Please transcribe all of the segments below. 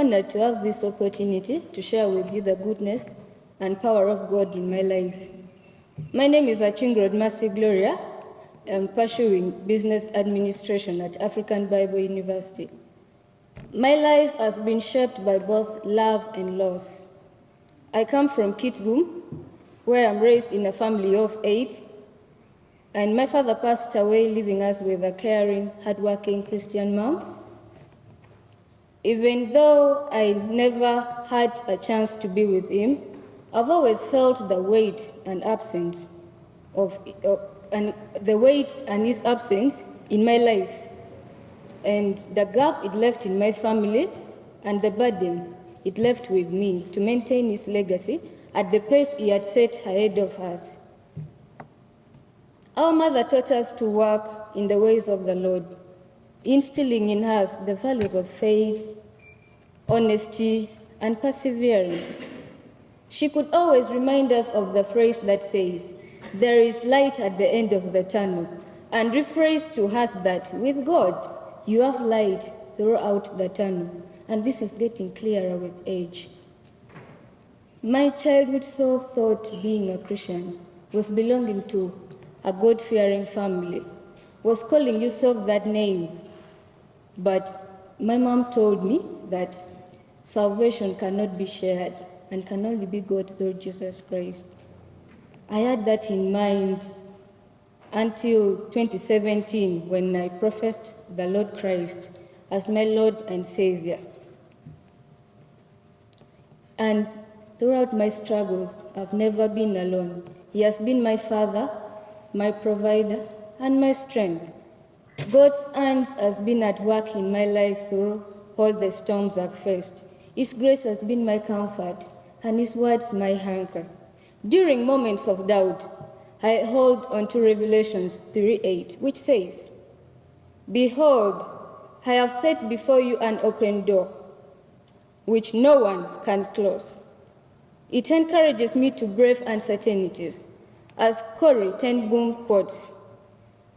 honored to have this opportunity to share with you the goodness and power of God in my life. My name is Acungirwot Gloria. I'm pursuing business administration at African Bible University. My life has been shaped by both love and loss. I come from Kitgum, where I'm raised in a family of 8, and my father passed away, leaving us with a caring, hardworking Christian mom. Even though I never had a chance to be with him, I've always felt the weight and absence his absence in my life, and the gap it left in my family, and the burden it left with me to maintain his legacy at the pace he had set ahead of us. Our mother taught us to walk in the ways of the Lord, instilling in us the values of faith, honesty, and perseverance. She could always remind us of the phrase that says, "There is light at the end of the tunnel," and rephrase to us that with God, you have light throughout the tunnel, and this is getting clearer with age. My childhood so thought being a Christian was belonging to a God-fearing family, was calling yourself that name. But my mom told me that salvation cannot be shared and can only be got through Jesus Christ. I had that in mind until 2017 when I professed the Lord Christ as my Lord and Savior. And throughout my struggles, I've never been alone. He has been my Father, my provider, and my strength. God's hand has been at work in my life through all the storms I've faced. His grace has been my comfort, and His words my anchor. During moments of doubt, I hold on to Revelations 3:8, which says, "Behold, I have set before you an open door, which no one can close." It encourages me to brave uncertainties. As Corrie ten Boom quotes,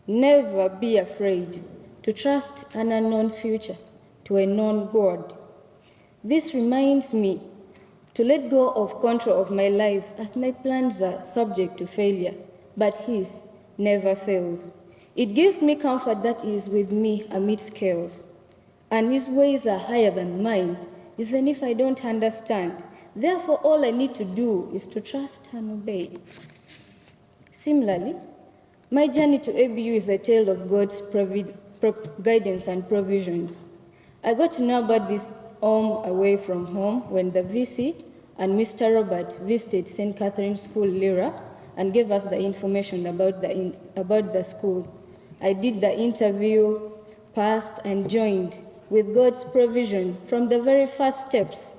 "Never be afraid to trust an unknown future to a known God." This reminds me to let go of control of my life, as my plans are subject to failure, but His never fails. It gives me comfort that He is with me amidst chaos, and His ways are higher than mine, even if I don't understand. Therefore, all I need to do is to trust and obey. Similarly, my journey to ABU is a tale of God's guidance and provisions. I got to know about this home away from home when the VC and Mr. Robert visited St. Catherine's School, Lyra, and gave us the information about the school. I did the interview, passed, and joined with God's provision from the very first steps.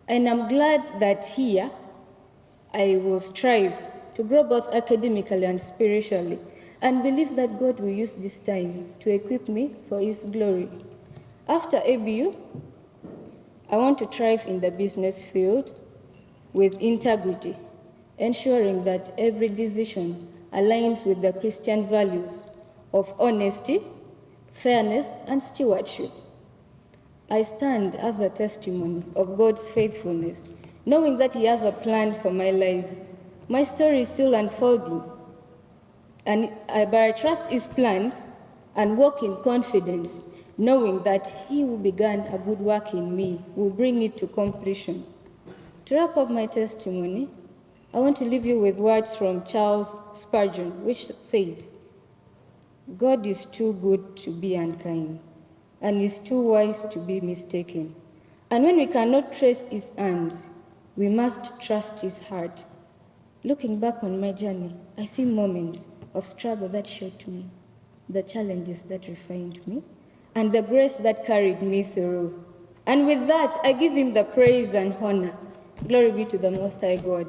And I'm glad that here I will strive to grow both academically and spiritually, and believe that God will use this time to equip me for His glory. After ABU, I want to thrive in the business field with integrity, ensuring that every decision aligns with the Christian values of honesty, fairness, and stewardship. I stand as a testimony of God's faithfulness, knowing that He has a plan for my life. My story is still unfolding, but I trust His plans and walk in confidence, knowing that He who began a good work in me will bring it to completion. To wrap up my testimony, I want to leave you with words from Charles Spurgeon, which says, "God is too good to be unkind, and is too wise to be mistaken. And when we cannot trace His hands, we must trust His heart." Looking back on my journey, I see moments of struggle that shaped me, the challenges that refined me, and the grace that carried me through. And with that, I give Him the praise and honor. Glory be to the Most High God.